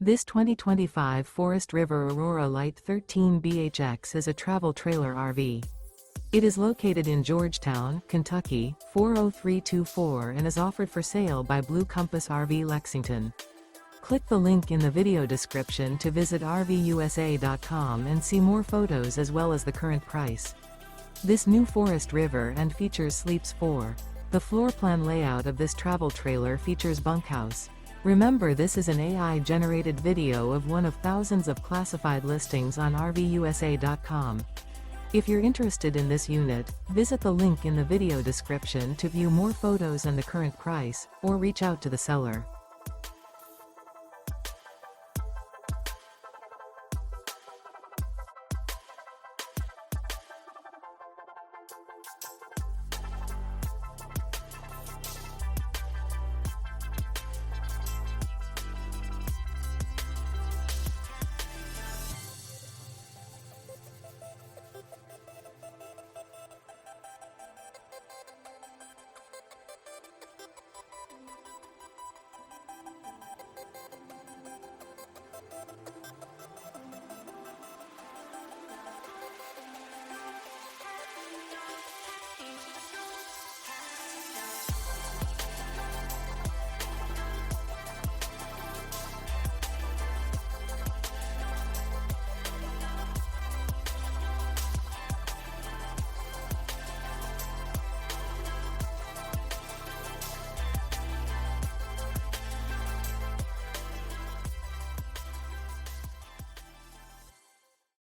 This 2025 Forest River Aurora Light 13BHX is a travel trailer RV. It is located in Georgetown, Kentucky, 40324 and is offered for sale by Blue Compass RV Lexington. Click the link in the video description to visit RVUSA.com and see more photos as well as the current price. This new Forest River and features sleeps 4. The floor plan layout of this travel trailer features bunkhouse. Remember, this is an AI-generated video of one of thousands of classified listings on RVUSA.com. If you're interested in this unit, visit the link in the video description to view more photos and the current price, or reach out to the seller.